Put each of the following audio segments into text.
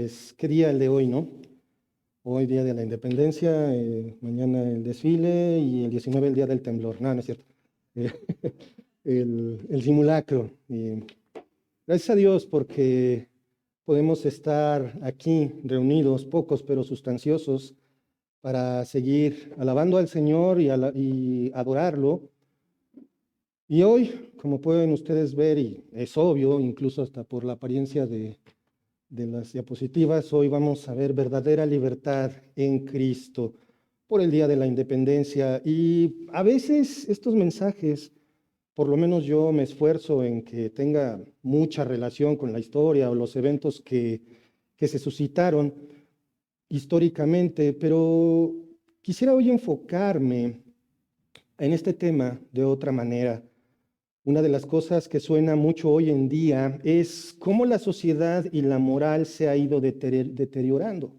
Pues, ¿qué día el de hoy, no? Hoy día de la independencia, mañana el desfile y el 19 el día del temblor. No, no es cierto. Eh, el simulacro. Y gracias a Dios porque podemos estar aquí reunidos, pocos pero sustanciosos, para seguir alabando al Señor y adorarlo. Y hoy, como pueden ustedes ver, y es obvio, incluso hasta por la apariencia de las diapositivas, hoy vamos a ver verdadera libertad en Cristo por el Día de la Independencia. Y a veces estos mensajes, por lo menos yo me esfuerzo en que tenga mucha relación con la historia o los eventos que se suscitaron históricamente, pero quisiera hoy enfocarme en este tema de otra manera. Una de las cosas que suena mucho hoy en día es cómo la sociedad y la moral se ha ido deteriorando.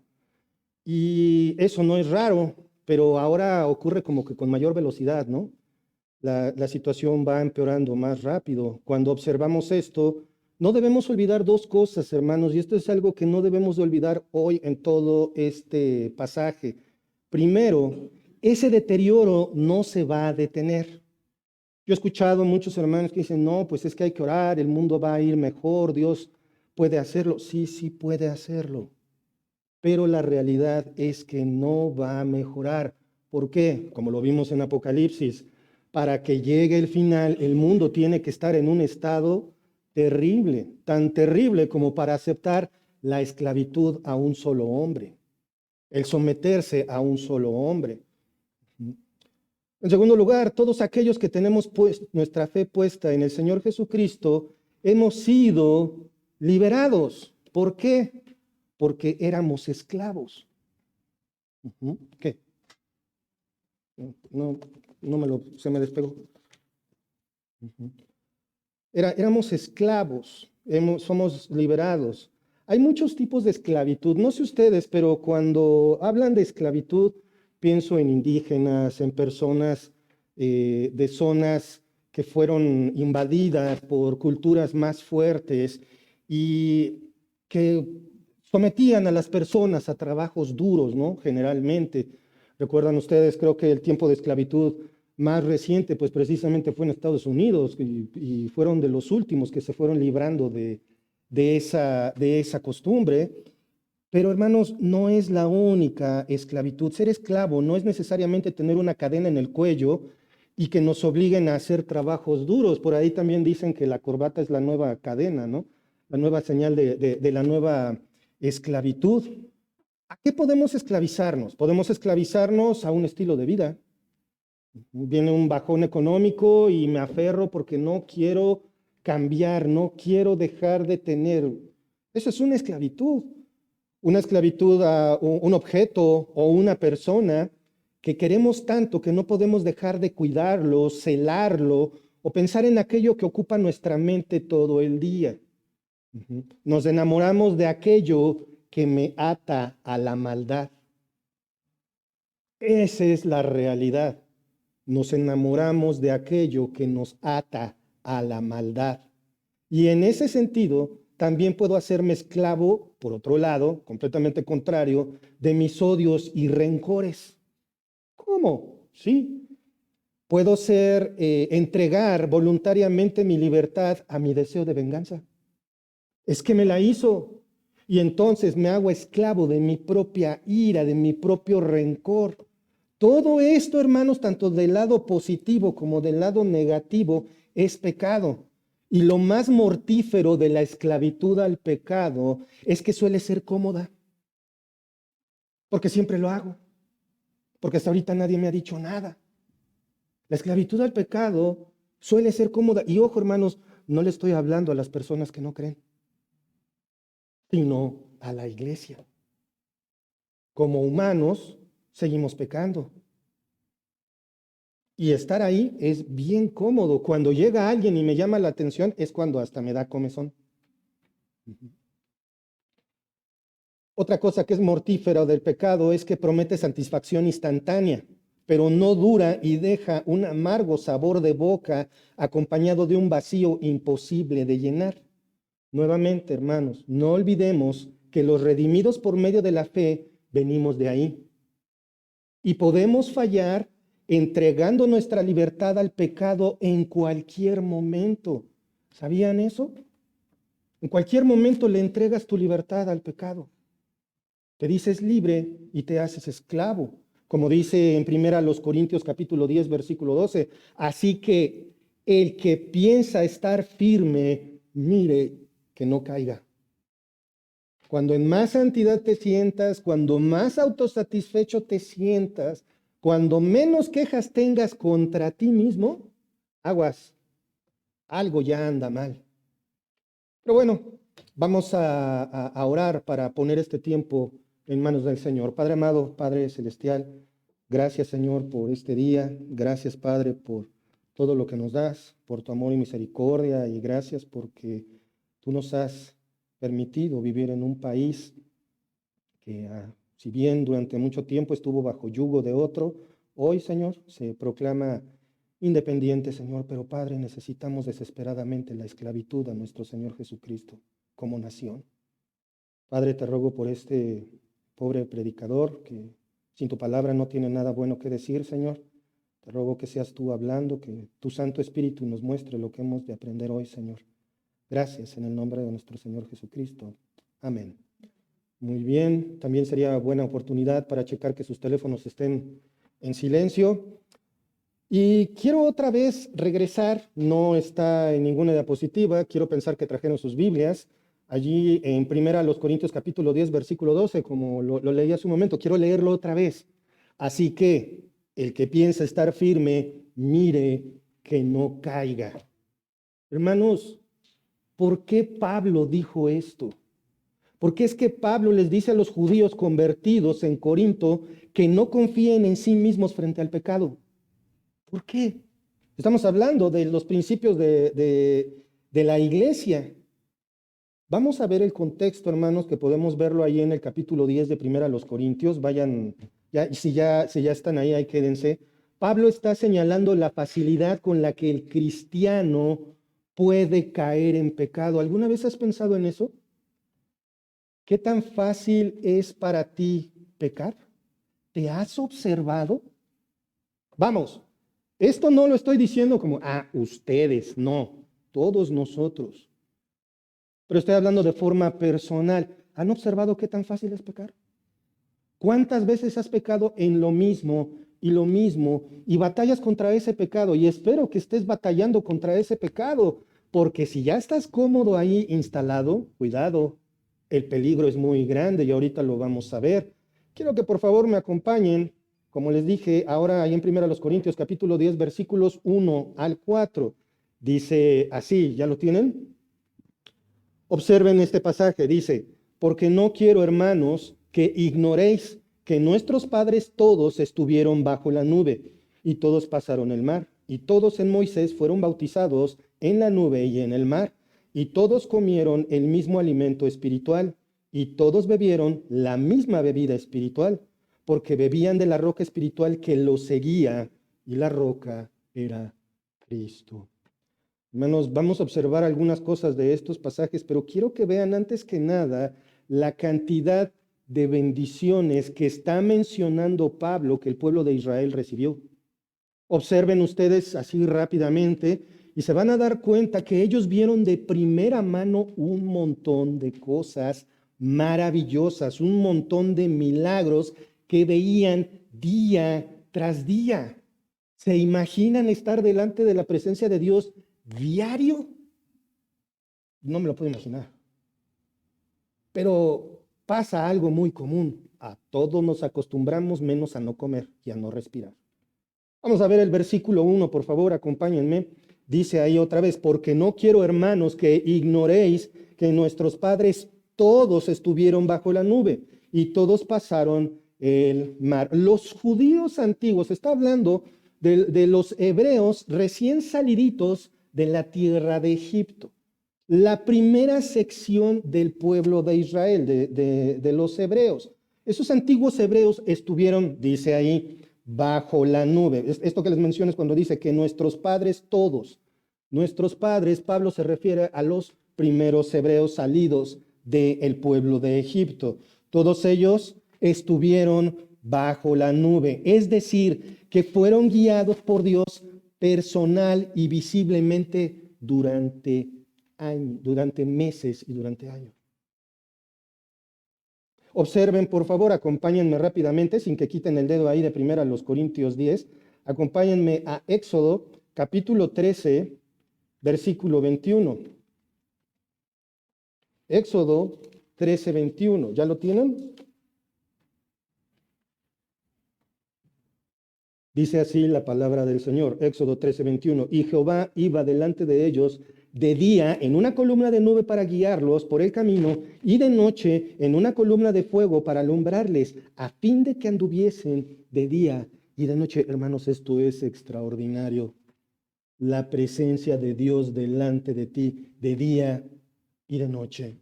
Y eso no es raro, pero ahora ocurre como que con mayor velocidad, ¿no? La situación va empeorando más rápido. Cuando observamos esto, no debemos olvidar dos cosas, hermanos, y esto es algo que no debemos de olvidar hoy en todo este pasaje. Primero, ese deterioro no se va a detener. Yo he escuchado muchos hermanos que dicen, no, pues es que hay que orar, el mundo va a ir mejor, Dios puede hacerlo. Sí, sí puede hacerlo, pero la realidad es que no va a mejorar. ¿Por qué? Como lo vimos en Apocalipsis, para que llegue el final, el mundo tiene que estar en un estado terrible, tan terrible como para aceptar la esclavitud a un solo hombre, el someterse a un solo hombre. En segundo lugar, todos aquellos que tenemos nuestra fe puesta en el Señor Jesucristo, hemos sido liberados. ¿Por qué? Porque éramos esclavos. ¿Qué? No, se me despegó. Éramos esclavos, somos liberados. Hay muchos tipos de esclavitud. No sé ustedes, pero cuando hablan de esclavitud, pienso en indígenas, en personas de zonas que fueron invadidas por culturas más fuertes y que sometían a las personas a trabajos duros, ¿no? Generalmente. Recuerdan ustedes, creo que el tiempo de esclavitud más reciente, pues precisamente fue en Estados Unidos y fueron de los últimos que se fueron librando de esa costumbre. Pero hermanos, no es la única esclavitud. Ser esclavo no es necesariamente tener una cadena en el cuello y que nos obliguen a hacer trabajos duros. Por ahí también dicen que la corbata es la nueva cadena, ¿no? La nueva señal de la nueva esclavitud. ¿A qué podemos esclavizarnos? Podemos esclavizarnos a un estilo de vida. Viene un bajón económico y me aferro porque no quiero cambiar, no quiero dejar de tener. Eso es una esclavitud a un objeto o una persona que queremos tanto que no podemos dejar de cuidarlo, celarlo o pensar en aquello que ocupa nuestra mente todo el día. Nos enamoramos de aquello que me ata a la maldad. Esa es la realidad. Nos enamoramos de aquello que nos ata a la maldad. Y en ese sentido, también puedo hacerme esclavo, por otro lado, completamente contrario, de mis odios y rencores. ¿Cómo? Sí. Puedo entregar voluntariamente mi libertad a mi deseo de venganza. Es que me la hizo. Y entonces me hago esclavo de mi propia ira, de mi propio rencor. Todo esto, hermanos, tanto del lado positivo como del lado negativo, es pecado. Y lo más mortífero de la esclavitud al pecado es que suele ser cómoda. Porque siempre lo hago. Porque hasta ahorita nadie me ha dicho nada. La esclavitud al pecado suele ser cómoda. Y ojo, hermanos, no le estoy hablando a las personas que no creen, sino a la iglesia. Como humanos, seguimos pecando. Y estar ahí es bien cómodo. Cuando llega alguien y me llama la atención, es cuando hasta me da comezón. Otra cosa que es mortífera del pecado es que promete satisfacción instantánea, pero no dura y deja un amargo sabor de boca acompañado de un vacío imposible de llenar. Nuevamente, hermanos, no olvidemos que los redimidos por medio de la fe venimos de ahí. Y podemos fallar entregando nuestra libertad al pecado en cualquier momento. ¿Sabían eso? En cualquier momento le entregas tu libertad al pecado. Te dices libre y te haces esclavo. Como dice en 1 Corintios capítulo 10, versículo 12. Así que el que piensa estar firme, mire que no caiga. Cuando en más santidad te sientas, cuando más autosatisfecho te sientas, cuando menos quejas tengas contra ti mismo, aguas, algo ya anda mal. Pero bueno, vamos a orar para poner este tiempo en manos del Señor. Padre amado, Padre celestial, gracias Señor por este día. Gracias Padre por todo lo que nos das, por tu amor y misericordia, y gracias porque tú nos has permitido vivir en un país que, si bien durante mucho tiempo estuvo bajo yugo de otro, hoy, Señor, se proclama independiente, Señor, pero Padre, necesitamos desesperadamente la esclavitud a nuestro Señor Jesucristo como nación. Padre, te ruego por este pobre predicador que sin tu palabra no tiene nada bueno que decir, Señor. Te ruego que seas tú hablando, que tu Santo Espíritu nos muestre lo que hemos de aprender hoy, Señor. Gracias en el nombre de nuestro Señor Jesucristo. Amén. Muy bien, también sería buena oportunidad para checar que sus teléfonos estén en silencio. Y quiero otra vez regresar, no está en ninguna diapositiva, quiero pensar que trajeron sus Biblias. Allí en 1 Corintios capítulo 10, versículo 12, como lo leí hace un momento, quiero leerlo otra vez. Así que el que piensa estar firme, mire que no caiga. Hermanos, ¿por qué Pablo dijo esto? Porque es que Pablo les dice a los judíos convertidos en Corinto que no confíen en sí mismos frente al pecado. ¿Por qué? Estamos hablando de los principios de la iglesia. Vamos a ver el contexto, hermanos, que podemos verlo ahí en el capítulo 10 de 1 Corintios. Vayan, si ya están ahí quédense. Pablo está señalando la facilidad con la que el cristiano puede caer en pecado. ¿Alguna vez has pensado en eso? ¿Qué tan fácil es para ti pecar? ¿Te has observado? Vamos, esto no lo estoy diciendo como, ustedes, no, todos nosotros. Pero estoy hablando de forma personal. ¿Han observado qué tan fácil es pecar? ¿Cuántas veces has pecado en lo mismo y batallas contra ese pecado? Y espero que estés batallando contra ese pecado, porque si ya estás cómodo ahí instalado, cuidado. El peligro es muy grande y ahorita lo vamos a ver. Quiero que por favor me acompañen, como les dije, ahora ahí en 1 Corintios capítulo 10, versículos 1 al 4. Dice así, ¿ya lo tienen? Observen este pasaje, dice, porque no quiero, hermanos, que ignoréis que nuestros padres todos estuvieron bajo la nube y todos pasaron el mar, y todos en Moisés fueron bautizados en la nube y en el mar. Y todos comieron el mismo alimento espiritual, y todos bebieron la misma bebida espiritual, porque bebían de la roca espiritual que los seguía, y la roca era Cristo. Hermanos, vamos a observar algunas cosas de estos pasajes, pero quiero que vean antes que nada la cantidad de bendiciones que está mencionando Pablo que el pueblo de Israel recibió. Observen ustedes así rápidamente y se van a dar cuenta que ellos vieron de primera mano un montón de cosas maravillosas, un montón de milagros que veían día tras día. ¿Se imaginan estar delante de la presencia de Dios diario? No me lo puedo imaginar. Pero pasa algo muy común. A todos nos acostumbramos menos a no comer y a no respirar. Vamos a ver el versículo 1, por favor, acompáñenme. Dice ahí otra vez, porque no quiero, hermanos, que ignoréis que nuestros padres todos estuvieron bajo la nube y todos pasaron el mar. Los judíos antiguos, está hablando de los hebreos recién saliditos de la tierra de Egipto. La primera sección del pueblo de Israel, de los hebreos. Esos antiguos hebreos estuvieron, dice ahí, bajo la nube. Esto que les menciono es cuando dice que nuestros padres todos, nuestros padres, Pablo se refiere a los primeros hebreos salidos del pueblo de Egipto. Todos ellos estuvieron bajo la nube, es decir, que fueron guiados por Dios personal y visiblemente durante años, durante meses y durante años. Observen, por favor, acompáñenme rápidamente, sin que quiten el dedo ahí de 1 Corintios 10. Acompáñenme a Éxodo, capítulo 13, versículo 21. Éxodo 13, 21. ¿Ya lo tienen? Dice así la palabra del Señor, Éxodo 13, 21. Y Jehová iba delante de ellos de día en una columna de nube para guiarlos por el camino, y de noche en una columna de fuego para alumbrarles, a fin de que anduviesen de día y de noche. Hermanos, esto es extraordinario. La presencia de Dios delante de ti de día y de noche.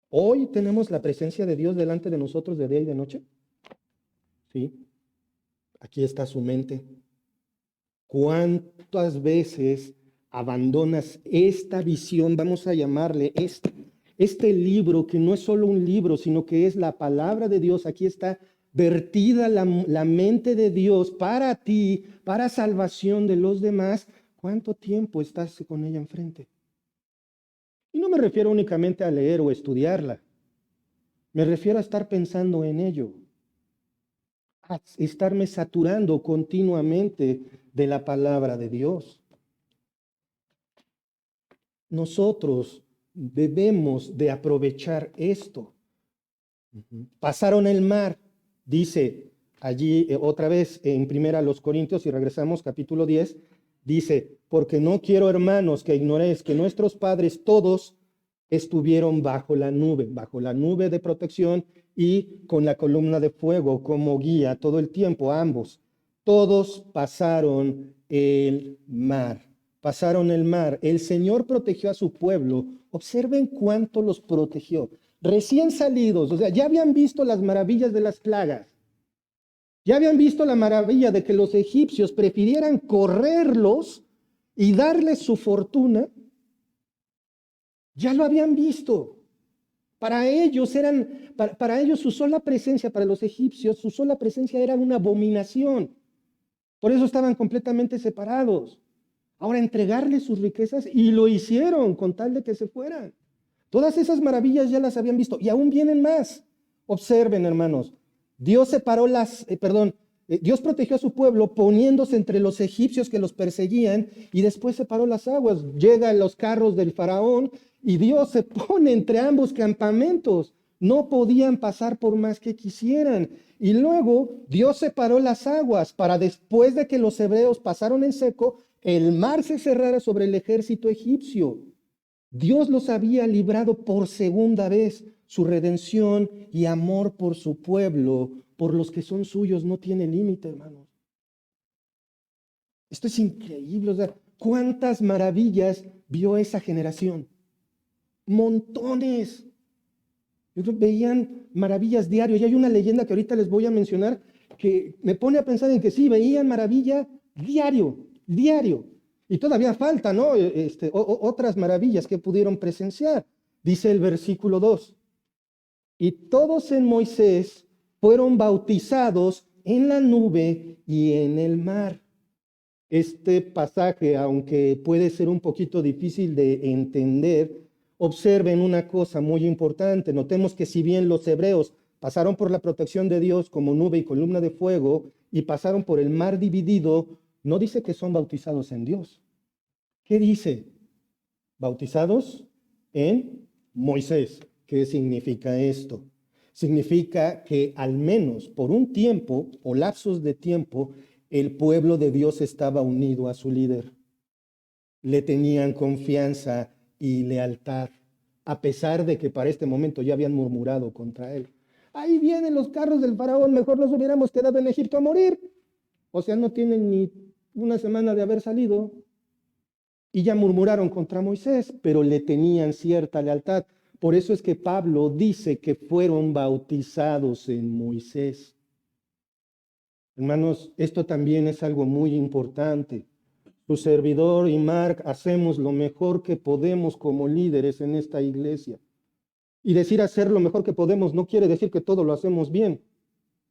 ¿Hoy tenemos la presencia de Dios delante de nosotros de día y de noche? Sí. Aquí está su mente. ¿Cuántas veces abandonas esta visión, vamos a llamarle este libro, que no es solo un libro, sino que es la palabra de Dios? Aquí está vertida la mente de Dios para ti, para salvación de los demás. ¿Cuánto tiempo estás con ella enfrente? Y no me refiero únicamente a leer o estudiarla. Me refiero a estar pensando en ello, a estarme saturando continuamente de la palabra de Dios. Nosotros debemos de aprovechar esto. Pasaron el mar, dice allí otra vez en 1 Corintios, y regresamos capítulo 10, dice, porque no quiero, hermanos, que ignoréis que nuestros padres todos estuvieron bajo la nube de protección y con la columna de fuego como guía todo el tiempo, ambos. Todos pasaron el mar. Pasaron el mar. El Señor protegió a su pueblo. Observen cuánto los protegió. Recién salidos, o sea, ya habían visto las maravillas de las plagas. Ya habían visto la maravilla de que los egipcios prefirieran correrlos y darles su fortuna. Ya lo habían visto. Para ellos su sola presencia, para los egipcios, su sola presencia era una abominación. Por eso estaban completamente separados. Ahora entregarles sus riquezas, y lo hicieron con tal de que se fueran. Todas esas maravillas ya las habían visto y aún vienen más. Observen, hermanos, Dios Dios protegió a su pueblo poniéndose entre los egipcios que los perseguían, y después separó las aguas. Llegan los carros del faraón y Dios se pone entre ambos campamentos. No podían pasar por más que quisieran. Y luego Dios separó las aguas para, después de que los hebreos pasaron en seco, el mar se cerrara sobre el ejército egipcio. Dios los había librado por segunda vez. Su redención y amor por su pueblo, por los que son suyos, no tiene límite, hermanos. Esto es increíble. O sea, ¿cuántas maravillas vio esa generación? Montones. Ellos veían maravillas diario. Y hay una leyenda que ahorita les voy a mencionar que me pone a pensar en que sí, veían maravilla diario. Y todavía falta, ¿no? Otras maravillas que pudieron presenciar. Dice el versículo 2. Y todos en Moisés fueron bautizados en la nube y en el mar. Este pasaje, aunque puede ser un poquito difícil de entender, observen una cosa muy importante. Notemos que si bien los hebreos pasaron por la protección de Dios como nube y columna de fuego y pasaron por el mar dividido, no dice que son bautizados en Dios. ¿Qué dice? Bautizados en Moisés. ¿Qué significa esto? Significa que al menos por un tiempo o lapsos de tiempo, el pueblo de Dios estaba unido a su líder. Le tenían confianza y lealtad, a pesar de que para este momento ya habían murmurado contra él. Ahí vienen los carros del faraón, mejor nos hubiéramos quedado en Egipto a morir. O sea, no tienen ni una semana de haber salido y ya murmuraron contra Moisés, pero le tenían cierta lealtad. Por eso es que Pablo dice que fueron bautizados en Moisés. Hermanos, esto también es algo muy importante. su servidor y Mark hacemos lo mejor que podemos como líderes en esta iglesia. Y decir hacer lo mejor que podemos no quiere decir que todo lo hacemos bien.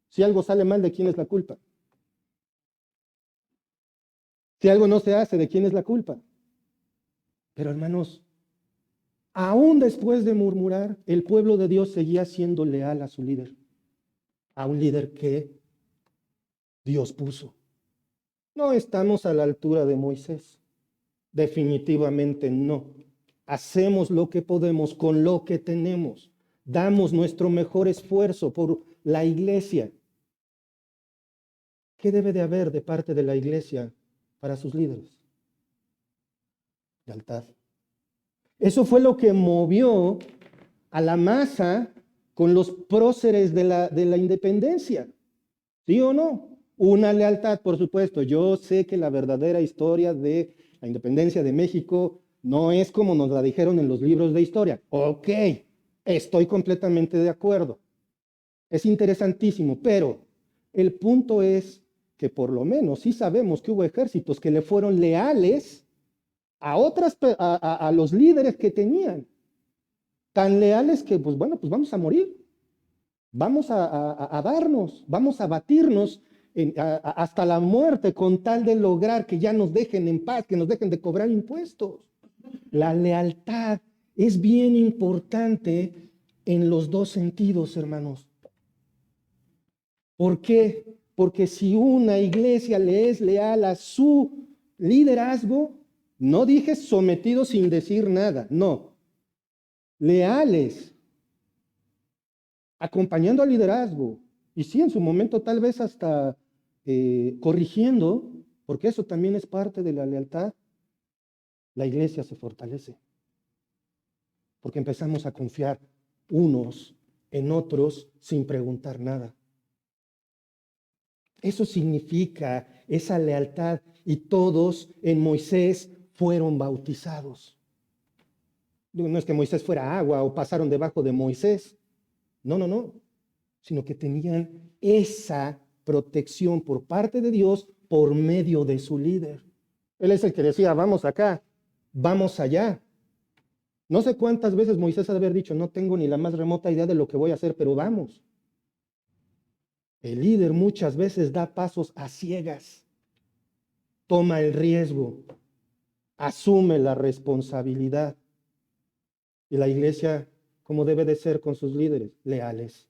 Si algo sale mal, ¿de quién es la culpa? Si algo no se hace, ¿de quién es la culpa? Pero hermanos, aún después de murmurar, el pueblo de Dios seguía siendo leal a su líder, a un líder que Dios puso. No estamos a la altura de Moisés, definitivamente no. Hacemos lo que podemos con lo que tenemos. Damos nuestro mejor esfuerzo por la iglesia. ¿Qué debe de haber de parte de la iglesia para sus líderes? Lealtad. Eso fue lo que movió a la masa con los próceres de la independencia. ¿Sí o no? Una lealtad, por supuesto. Yo sé que la verdadera historia de la independencia de México no es como nos la dijeron en los libros de historia. Ok, estoy completamente de acuerdo. Es interesantísimo, pero el punto es que por lo menos sí sabemos que hubo ejércitos que le fueron leales a los líderes que tenían. Tan leales que, pues bueno, pues vamos a morir. Vamos a darnos, vamos a batirnos hasta la muerte con tal de lograr que ya nos dejen en paz, que nos dejen de cobrar impuestos. La lealtad es bien importante en los dos sentidos, hermanos. ¿Por qué? Porque si una iglesia le es leal a su liderazgo, no dije sometido sin decir nada, no, leales, acompañando al liderazgo, y sí, en su momento tal vez hasta corrigiendo, porque eso también es parte de la lealtad, la iglesia se fortalece, porque empezamos a confiar unos en otros sin preguntar nada. Eso significa esa lealtad, y todos en Moisés fueron bautizados. No es que Moisés fuera agua o pasaron debajo de Moisés, no, sino que tenían esa protección por parte de Dios por medio de su líder. Él es el que decía, vamos acá, vamos allá. No sé cuántas veces Moisés ha de haber dicho, no tengo ni la más remota idea de lo que voy a hacer, pero vamos. El líder muchas veces da pasos a ciegas, toma el riesgo, asume la responsabilidad. Y la iglesia, como debe de ser con sus líderes, leales.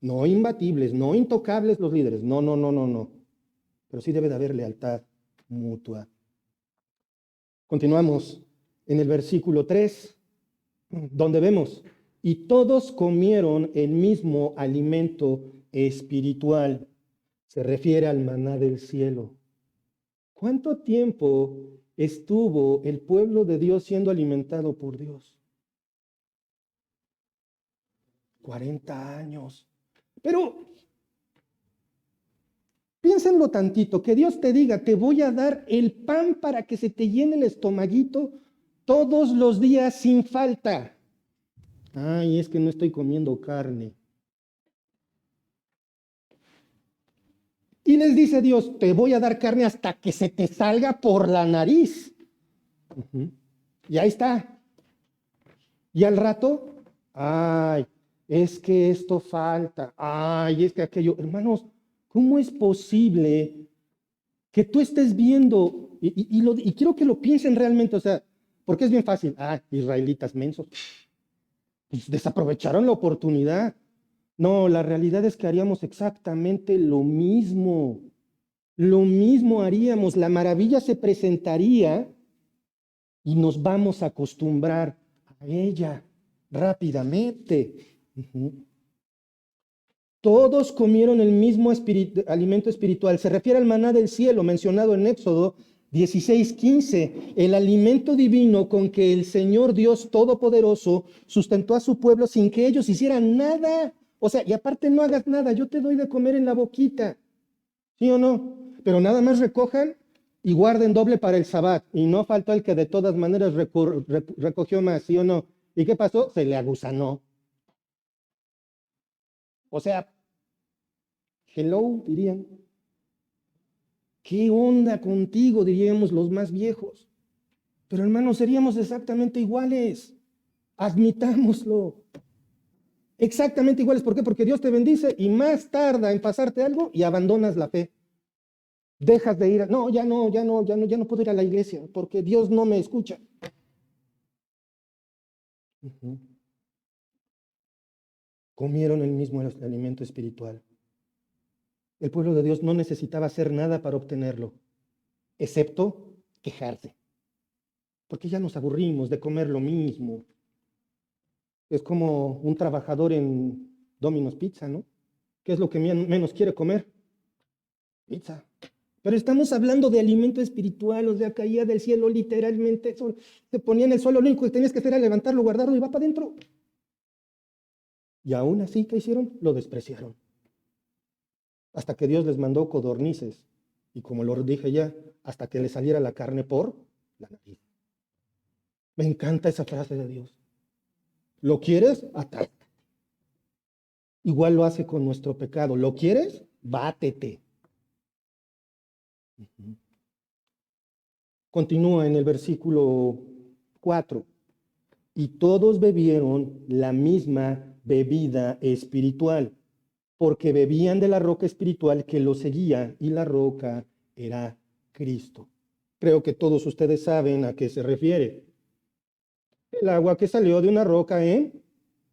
No imbatibles, no intocables los líderes, no. Pero sí debe de haber lealtad mutua. Continuamos en el versículo 3, donde vemos, y todos comieron el mismo alimento espiritual. Se refiere al maná del cielo. ¿Cuánto tiempo estuvo el pueblo de Dios siendo alimentado por Dios? 40 años. Pero piénsenlo tantito, que Dios te diga, te voy a dar el pan para que se te llene el estomaguito todos los días sin falta. Ay, es que no estoy comiendo carne. Y les dice Dios, te voy a dar carne hasta que se te salga por la nariz. Y ahí está. Y al rato, ay, es que esto falta. Ay, es que aquello. Hermanos, ¿cómo es posible que tú estés viendo, y quiero que lo piensen realmente, o sea, porque es bien fácil, israelitas mensos, pues desaprovecharon la oportunidad. No, la realidad es que haríamos exactamente lo mismo haríamos, la maravilla se presentaría y nos vamos a acostumbrar a ella rápidamente. Todos comieron el mismo alimento espiritual. Se refiere al maná del cielo mencionado en Éxodo 16:15, el alimento divino con que el Señor Dios Todopoderoso sustentó a su pueblo sin que ellos hicieran nada. O sea, y aparte no hagas nada, yo te doy de comer en la boquita. ¿Sí o no? Pero nada más recojan y guarden doble para el Sabbat. Y no faltó el que de todas maneras recogió más, ¿sí o no? ¿Y qué pasó? Se le agusanó. O sea, hello, dirían. ¿Qué onda contigo? Diríamos los más viejos. Pero hermanos, seríamos exactamente iguales. Admitámoslo. Exactamente iguales. ¿Por qué? Porque Dios te bendice y más tarda en pasarte algo y abandonas la fe. Dejas de ir. No, ya no puedo ir a la iglesia porque Dios no me escucha. Ujú. Comieron el mismo alimento espiritual. El pueblo de Dios no necesitaba hacer nada para obtenerlo, excepto quejarse, porque ya nos aburrimos de comer lo mismo. Es como un trabajador en Domino's Pizza, ¿no? ¿Qué es lo que menos quiere comer? Pizza. Pero estamos hablando de alimento espiritual, o sea, caía del cielo literalmente, se ponía en el suelo, lo único que tenías que hacer era levantarlo, guardarlo y va para adentro. Y aún así, ¿qué hicieron? Lo despreciaron. Hasta que Dios les mandó codornices. Y como lo dije ya, hasta que le saliera la carne por la nariz. Me encanta esa frase de Dios. ¿Lo quieres? Atáscate. Igual lo hace con nuestro pecado. ¿Lo quieres? Bátete. Continúa en el versículo 4. Y todos bebieron la misma bebida espiritual, porque bebían de la roca espiritual que los seguía, y la roca era Cristo. Creo que todos ustedes saben a qué se refiere. El agua que salió de una roca en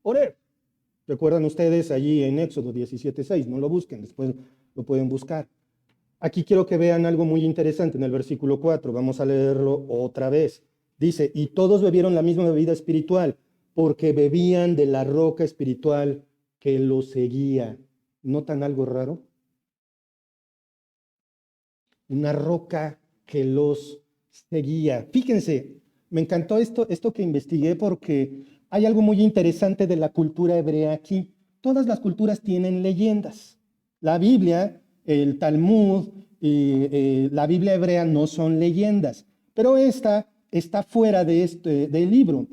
Horeb. Recuerdan ustedes allí en Éxodo 17:6, no lo busquen, después lo pueden buscar. Aquí quiero que vean algo muy interesante en el versículo 4, vamos a leerlo otra vez. Dice, y todos bebieron la misma bebida espiritual, porque bebían de la roca espiritual que los seguía. ¿Notan algo raro? Una roca que los seguía. Fíjense, me encantó esto que investigué porque hay algo muy interesante de la cultura hebrea aquí. Todas las culturas tienen leyendas. La Biblia, el Talmud y la Biblia hebrea no son leyendas, pero esta está fuera de del libro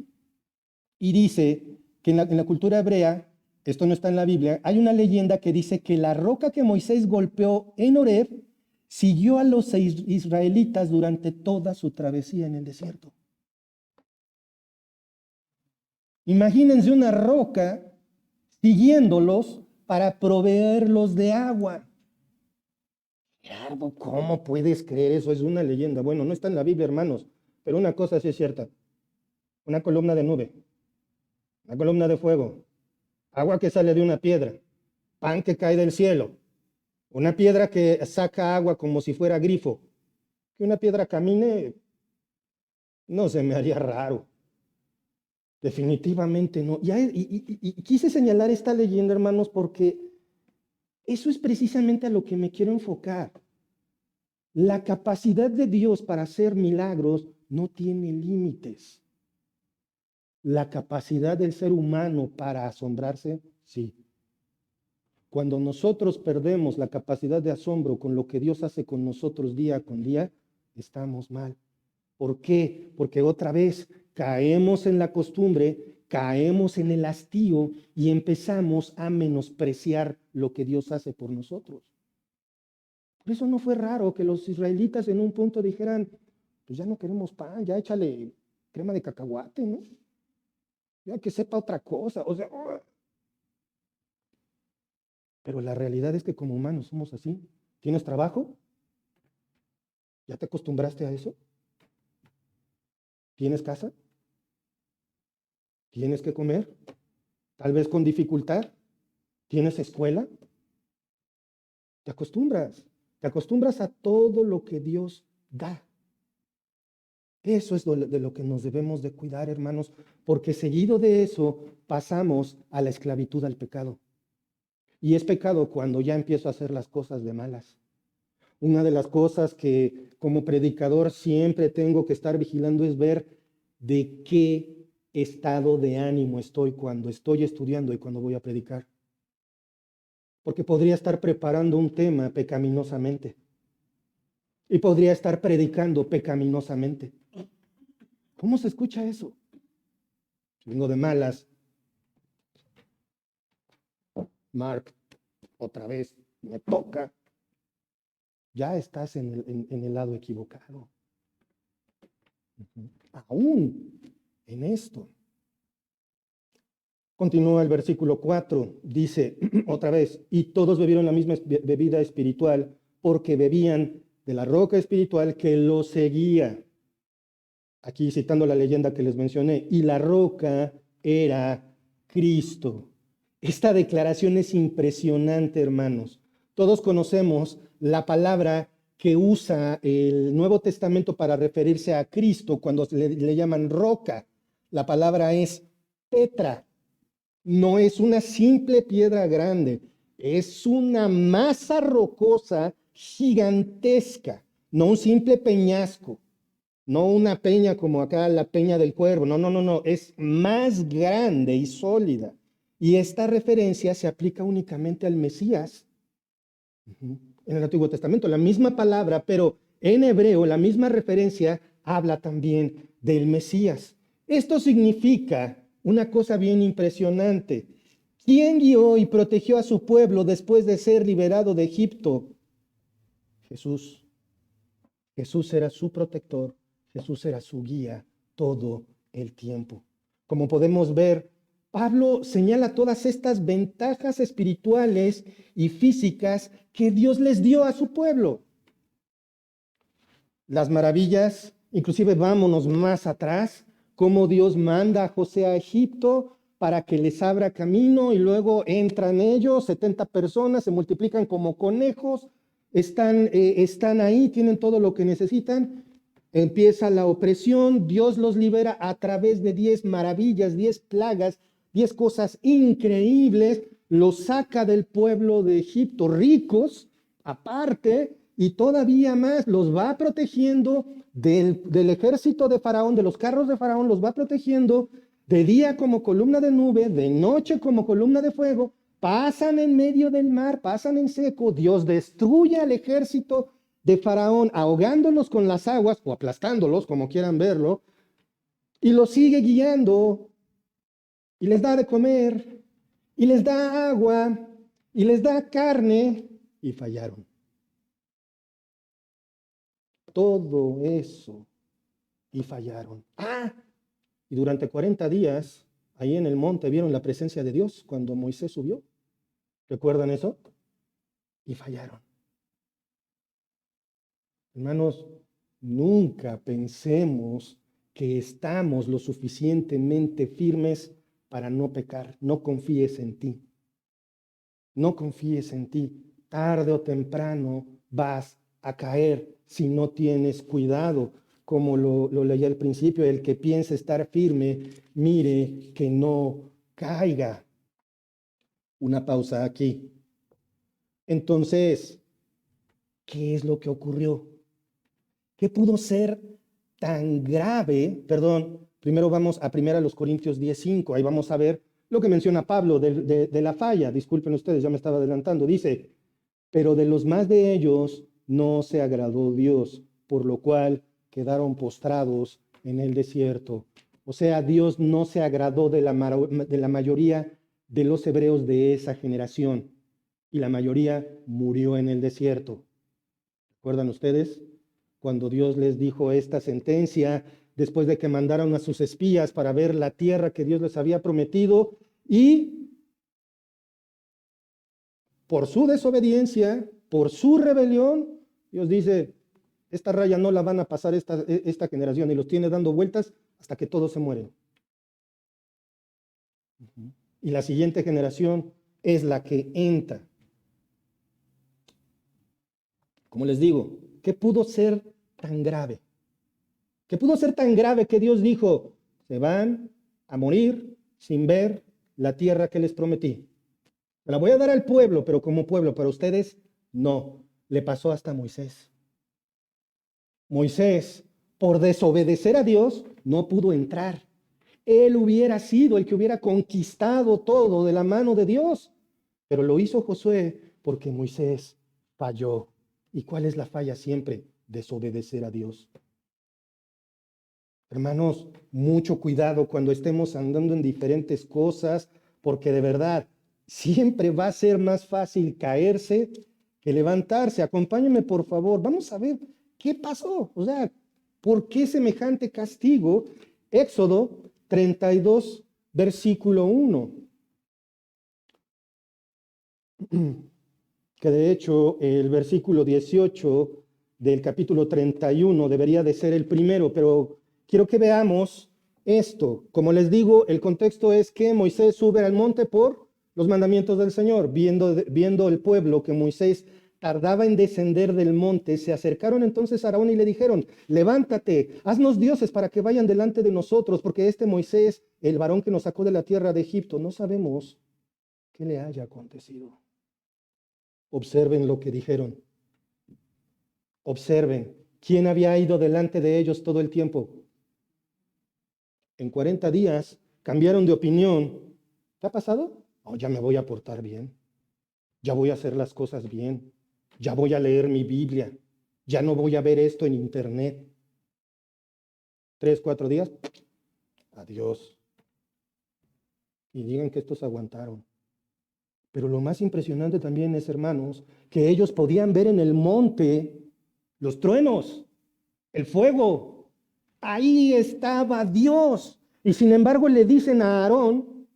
y dice que en la cultura hebrea, esto no está en la Biblia, hay una leyenda que dice que la roca que Moisés golpeó en Horeb siguió a los israelitas durante toda su travesía en el desierto. Imagínense una roca siguiéndolos para proveerlos de agua. Gerardo, ¿cómo puedes creer eso? Es una leyenda. Bueno, no está en la Biblia, hermanos, pero una cosa sí es cierta. Una columna de nube, una columna de fuego, agua que sale de una piedra, pan que cae del cielo, una piedra que saca agua como si fuera grifo. Que una piedra camine, no se me haría raro. Definitivamente no. Y quise señalar esta leyenda, hermanos, porque eso es precisamente a lo que me quiero enfocar. La capacidad de Dios para hacer milagros no tiene límites. La capacidad del ser humano para asombrarse, sí. Cuando nosotros perdemos la capacidad de asombro con lo que Dios hace con nosotros día con día, estamos mal. ¿Por qué? Porque otra vez caemos en la costumbre, caemos en el hastío y empezamos a menospreciar lo que Dios hace por nosotros. Por eso no fue raro que los israelitas en un punto dijeran, pues ya no queremos pan, ya échale crema de cacahuate, ¿no? Ya que sepa otra cosa, o sea, pero la realidad es que como humanos somos así. ¿Tienes trabajo? ¿Ya te acostumbraste a eso? ¿Tienes casa? ¿Tienes que comer? Tal vez con dificultad. ¿Tienes escuela? Te acostumbras a todo lo que Dios da. Eso es de lo que nos debemos de cuidar, hermanos, porque seguido de eso pasamos a la esclavitud al pecado. Y es pecado cuando ya empiezo a hacer las cosas de malas. Una de las cosas que como predicador siempre tengo que estar vigilando es ver de qué estado de ánimo estoy cuando estoy estudiando y cuando voy a predicar. Porque podría estar preparando un tema pecaminosamente y podría estar predicando pecaminosamente. ¿Cómo se escucha eso? Vengo de malas. Mark, otra vez, me toca. ya estás en el lado equivocado. Aún en esto. Continúa el versículo 4, dice otra vez, y todos bebieron la misma bebida espiritual, porque bebían de la roca espiritual que los seguía. Aquí citando la leyenda que les mencioné, y la roca era Cristo. Esta declaración es impresionante, hermanos. Todos conocemos la palabra que usa el Nuevo Testamento para referirse a Cristo cuando le llaman roca. La palabra es Petra. No es una simple piedra grande, es una masa rocosa gigantesca, no un simple peñasco, no una peña como acá la peña del Cuervo, no, es más grande y sólida. Y esta referencia se aplica únicamente al Mesías. En el Antiguo Testamento, la misma palabra, pero en hebreo la misma referencia habla también del Mesías. Esto significa una cosa bien impresionante. ¿Quién guió y protegió a su pueblo después de ser liberado de Egipto? Jesús. Jesús era su protector, Jesús era su guía todo el tiempo. Como podemos ver, Pablo señala todas estas ventajas espirituales y físicas que Dios les dio a su pueblo. Las maravillas, inclusive vámonos más atrás, cómo Dios manda a José a Egipto para que les abra camino y luego entran ellos, 70 personas, se multiplican como conejos, están ahí, tienen todo lo que necesitan, empieza la opresión, Dios los libera a través de 10 maravillas, 10 plagas, 10 cosas increíbles, los saca del pueblo de Egipto ricos, aparte, y todavía más, los va protegiendo del ejército de Faraón, de los carros de Faraón, los va protegiendo de día como columna de nube, de noche como columna de fuego, pasan en medio del mar, pasan en seco, Dios destruye al ejército de Faraón, ahogándolos con las aguas o aplastándolos, como quieran verlo, y los sigue guiando, y les da de comer, y les da agua, y les da carne, y fallaron. Todo eso, y fallaron. Y durante 40 días, ahí en el monte, vieron la presencia de Dios cuando Moisés subió. ¿Recuerdan eso? Y fallaron. Hermanos, nunca pensemos que estamos lo suficientemente firmes para no pecar. No confíes en ti. No confíes en ti. Tarde o temprano vas a caer si no tienes cuidado. Como lo leí al principio, el que piense estar firme, mire que no caiga. Una pausa aquí. Entonces, ¿qué es lo que ocurrió? ¿Qué pudo ser tan grave? Perdón, primero vamos a 1 Corintios 10:5. Ahí vamos a ver lo que menciona Pablo de la falla. Disculpen ustedes, ya me estaba adelantando. Dice, pero de los más de ellos no se agradó Dios, por lo cual quedaron postrados en el desierto. O sea, Dios no se agradó de la mayoría de los hebreos de esa generación, y la mayoría murió en el desierto. ¿Recuerdan ustedes? Cuando Dios les dijo esta sentencia, después de que mandaron a sus espías para ver la tierra que Dios les había prometido, y por su desobediencia, por su rebelión, Dios dice, esta raya no la van a pasar esta generación, y los tiene dando vueltas hasta que todos se mueren. Y la siguiente generación es la que entra. Como les digo, ¿qué pudo ser tan grave? ¿Qué pudo ser tan grave que Dios dijo, se van a morir sin ver la tierra que les prometí? Me la voy a dar al pueblo, pero como pueblo, para ustedes, no. Le pasó hasta a Moisés. Moisés, por desobedecer a Dios, no pudo entrar. Él hubiera sido el que hubiera conquistado todo de la mano de Dios, pero lo hizo Josué porque Moisés falló. ¿Y cuál es la falla siempre? Desobedecer a Dios. Hermanos, mucho cuidado cuando estemos andando en diferentes cosas, porque de verdad siempre va a ser más fácil caerse que levantarse. Acompáñenme, por favor. Vamos a ver qué pasó. O sea, ¿por qué semejante castigo? Éxodo 32, versículo 1. Que de hecho el versículo 18 del capítulo 31 debería de ser el primero, pero quiero que veamos esto. Como les digo, el contexto es que Moisés sube al monte por los mandamientos del Señor. Viendo el pueblo que Moisés tardaba en descender del monte, se acercaron entonces a Aarón y le dijeron: levántate, haznos dioses para que vayan delante de nosotros, porque este Moisés, el varón que nos sacó de la tierra de Egipto, no sabemos qué le haya acontecido. Observen lo que dijeron. Observen quién había ido delante de ellos todo el tiempo. En 40 días cambiaron de opinión. ¿Qué ha pasado? Oh, ya me voy a portar bien. Ya voy a hacer las cosas bien. Ya voy a leer mi Biblia. Ya no voy a ver esto en internet. 3, 4 días. Adiós. Y digan que estos aguantaron. Pero lo más impresionante también es, hermanos, que ellos podían ver en el monte los truenos, el fuego. Ahí estaba Dios. Y sin embargo le dicen a Aarón: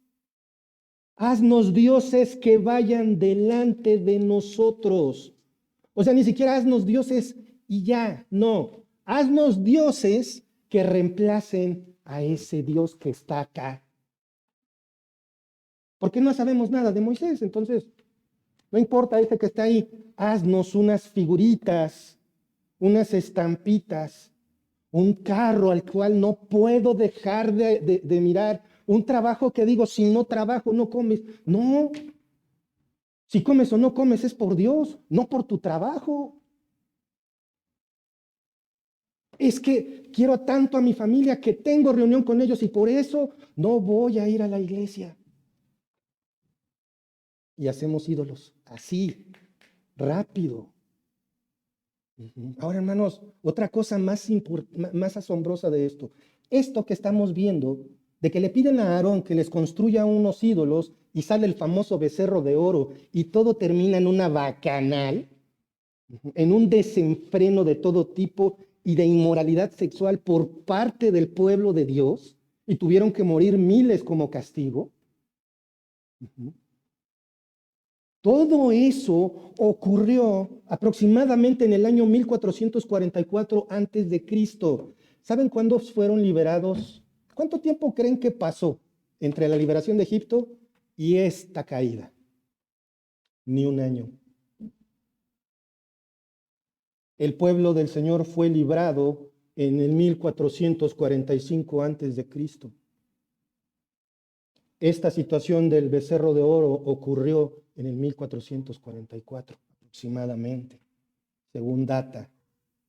haznos dioses que vayan delante de nosotros. O sea, ni siquiera haznos dioses y ya, no. Haznos dioses que reemplacen a ese Dios que está acá. Porque no sabemos nada de Moisés, entonces no importa ese que está ahí. Haznos unas figuritas, unas estampitas, un carro al cual no puedo dejar de mirar, un trabajo que digo, si no trabajo no comes. No, si comes o no comes es por Dios, no por tu trabajo. Es que quiero tanto a mi familia que tengo reunión con ellos y por eso no voy a ir a la iglesia. Y hacemos ídolos así, rápido. Ahora, hermanos, otra cosa más asombrosa de esto. Esto que estamos viendo, de que le piden a Aarón que les construya unos ídolos y sale el famoso becerro de oro y todo termina en una bacanal, en un desenfreno de todo tipo y de inmoralidad sexual por parte del pueblo de Dios, y tuvieron que morir miles como castigo. Todo eso ocurrió aproximadamente en el año 1444 antes de Cristo. ¿Saben cuándo fueron liberados? ¿Cuánto tiempo creen que pasó entre la liberación de Egipto y esta caída? Ni un año. El pueblo del Señor fue librado en el 1445 antes de Cristo. Esta situación del becerro de oro ocurrió en el 1444 aproximadamente, según data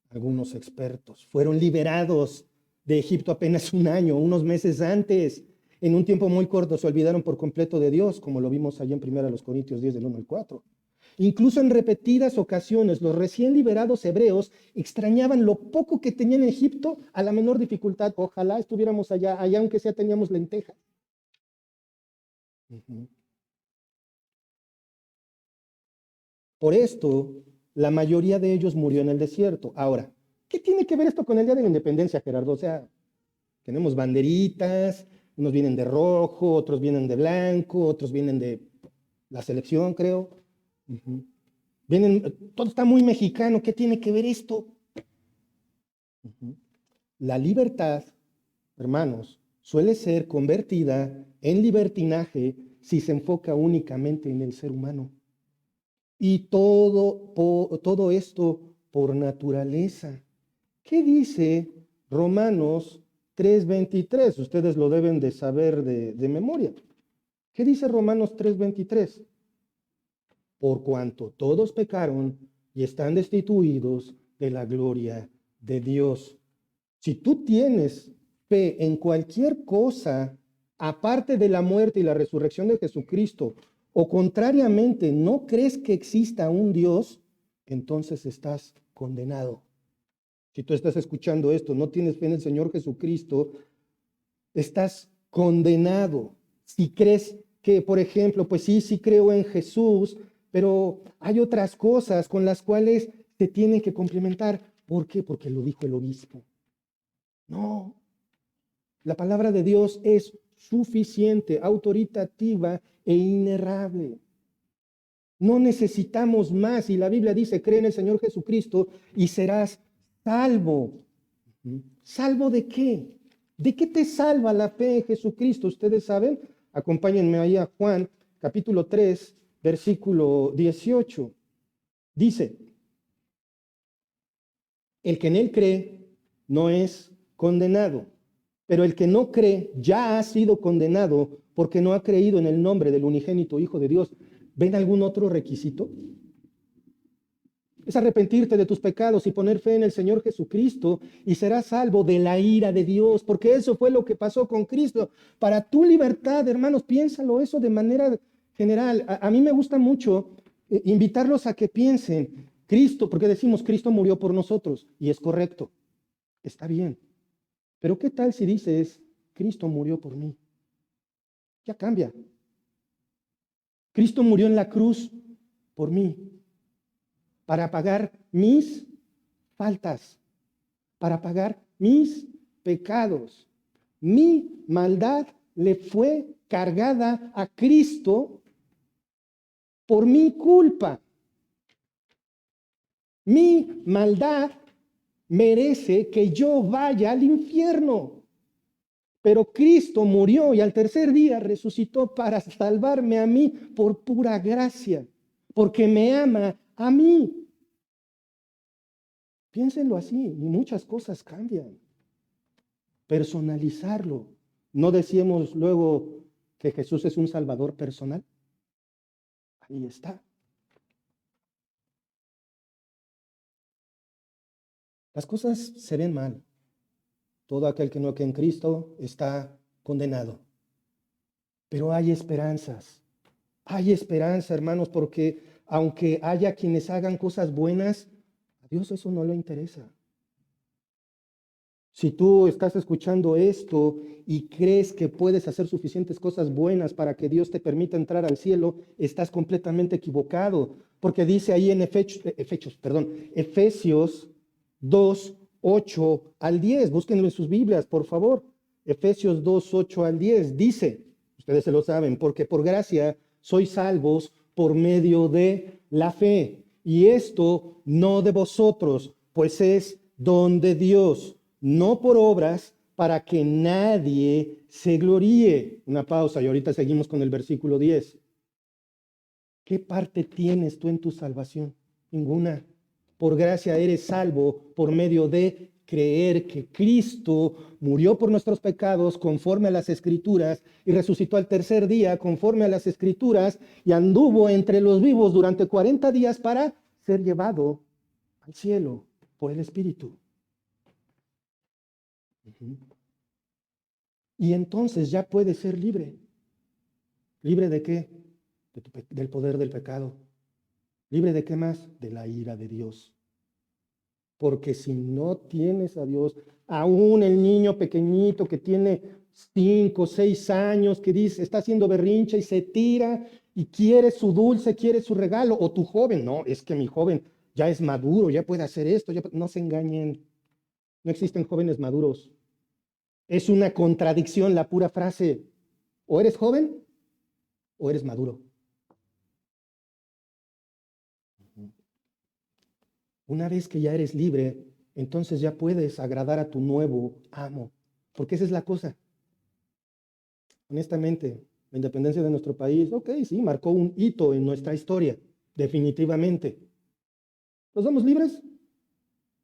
algunos expertos. Fueron liberados de Egipto apenas un año, unos meses antes. En un tiempo muy corto se olvidaron por completo de Dios, como lo vimos allá en 1 Corintios 10, del 1 al 4. Incluso en repetidas ocasiones, los recién liberados hebreos extrañaban lo poco que tenían en Egipto a la menor dificultad. Ojalá estuviéramos allá aunque sea teníamos lentejas. Por esto, la mayoría de ellos murió en el desierto. Ahora, ¿qué tiene que ver esto con el Día de la Independencia, Gerardo? O sea, tenemos banderitas, unos vienen de rojo, otros vienen de blanco, otros vienen de la selección, creo. Todo está muy mexicano. ¿Qué tiene que ver esto? La libertad, hermanos, suele ser convertida en libertinaje si se enfoca únicamente en el ser humano. Y todo esto por naturaleza. ¿Qué dice Romanos 3:23? Ustedes lo deben de saber de memoria. ¿Qué dice Romanos 3:23? Por cuanto todos pecaron y están destituidos de la gloria de Dios. Si tú tienes fe en cualquier cosa, aparte de la muerte y la resurrección de Jesucristo, o contrariamente no crees que exista un Dios, entonces estás condenado. Si tú estás escuchando esto, no tienes fe en el Señor Jesucristo, estás condenado. Si crees que, por ejemplo, pues sí creo en Jesús, pero hay otras cosas con las cuales se tienen que complementar. ¿Por qué? Porque lo dijo el obispo. No, la palabra de Dios es suficiente, autoritativa e inerrable. No necesitamos más. Y la Biblia dice, cree en el Señor Jesucristo y serás salvo. ¿Salvo de qué? ¿De qué te salva la fe en Jesucristo? ¿Ustedes saben? Acompáñenme ahí a Juan, capítulo 3, versículo 18. Dice, el que en él cree no es condenado, pero el que no cree ya ha sido condenado porque no ha creído en el nombre del unigénito Hijo de Dios. ¿Ven algún otro requisito? Es arrepentirte de tus pecados y poner fe en el Señor Jesucristo y serás salvo de la ira de Dios, porque eso fue lo que pasó con Cristo. Para tu libertad, hermanos, piénsalo eso de manera general. A mí me gusta mucho invitarlos a que piensen, Cristo, porque decimos Cristo murió por nosotros, y es correcto, está bien. Pero ¿qué tal si dices, Cristo murió por mí? Ya cambia. Cristo murió en la cruz por mí, para pagar mis faltas, para pagar mis pecados. Mi maldad le fue cargada a Cristo por mi culpa. Mi maldad merece que yo vaya al infierno. Pero Cristo murió y al tercer día resucitó para salvarme a mí por pura gracia, porque me ama a mí. Piénsenlo así y muchas cosas cambian. Personalizarlo. ¿No decíamos luego que Jesús es un salvador personal? Ahí está. Las cosas se ven mal. Todo aquel que no cree en Cristo está condenado. Pero hay esperanzas. Hay esperanza, hermanos, porque aunque haya quienes hagan cosas buenas, a Dios eso no le interesa. Si tú estás escuchando esto y crees que puedes hacer suficientes cosas buenas para que Dios te permita entrar al cielo, estás completamente equivocado, porque dice ahí en Efesios 2, 8 al 10, búsquenlo en sus Biblias, por favor. Efesios 2, 8 al 10, dice, ustedes se lo saben, porque por gracia sois salvos por medio de la fe, y esto no de vosotros, pues es don de Dios, no por obras, para que nadie se gloríe. Una pausa y ahorita seguimos con el versículo 10. ¿Qué parte tienes tú en tu salvación? Ninguna. Por gracia eres salvo por medio de creer que Cristo murió por nuestros pecados conforme a las Escrituras y resucitó al tercer día conforme a las Escrituras y anduvo entre los vivos durante 40 días para ser llevado al cielo por el Espíritu. Y entonces ya puedes ser libre. ¿Libre de qué? Del poder del pecado. ¿Libre de qué más? De la ira de Dios. Porque si no tienes a Dios, aún el niño pequeñito que tiene 5, 6 años, que dice, está haciendo berrinche y se tira y quiere su dulce, quiere su regalo, o tu joven, no, es que mi joven ya es maduro, ya puede hacer esto, no se engañen, no existen jóvenes maduros. Es una contradicción la pura frase, o eres joven o eres maduro. Una vez que ya eres libre, entonces ya puedes agradar a tu nuevo amo, porque esa es la cosa. Honestamente, la independencia de nuestro país, ok, sí, marcó un hito en nuestra historia, definitivamente. ¿Nos somos libres?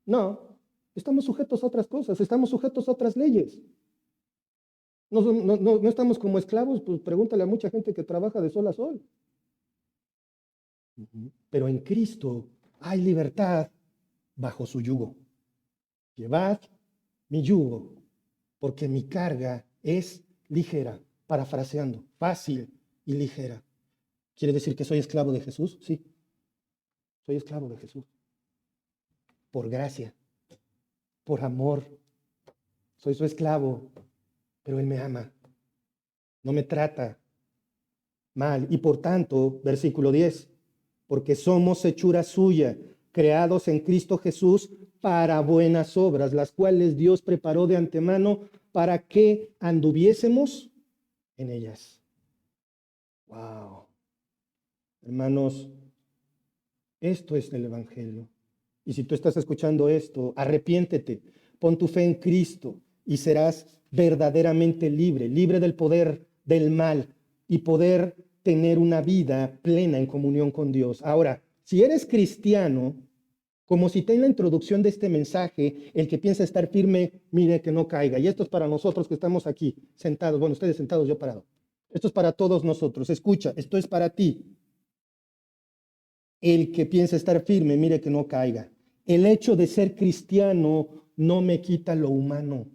No, estamos sujetos a otras cosas, estamos sujetos a otras leyes. No estamos como esclavos, pues pregúntale a mucha gente que trabaja de sol a sol. Pero en Cristo hay libertad bajo su yugo. Llevad mi yugo, porque mi carga es ligera, parafraseando, fácil y ligera. ¿Quiere decir que soy esclavo de Jesús? Sí, soy esclavo de Jesús. Por gracia, por amor. Soy su esclavo, pero Él me ama. No me trata mal. Y por tanto, versículo 10, porque somos hechura suya, creados en Cristo Jesús para buenas obras, las cuales Dios preparó de antemano para que anduviésemos en ellas. Wow. Hermanos, esto es el Evangelio. Y si tú estás escuchando esto, arrepiéntete, pon tu fe en Cristo y serás verdaderamente libre, libre del poder del mal y poder tener una vida plena en comunión con Dios. Ahora, si eres cristiano, como cité en la introducción de este mensaje, el que piensa estar firme, mire que no caiga. Y esto es para nosotros que estamos aquí sentados, bueno, ustedes sentados, yo parado. Esto es para todos nosotros. Escucha, esto es para ti. El que piensa estar firme, mire que no caiga. El hecho de ser cristiano no me quita lo humano.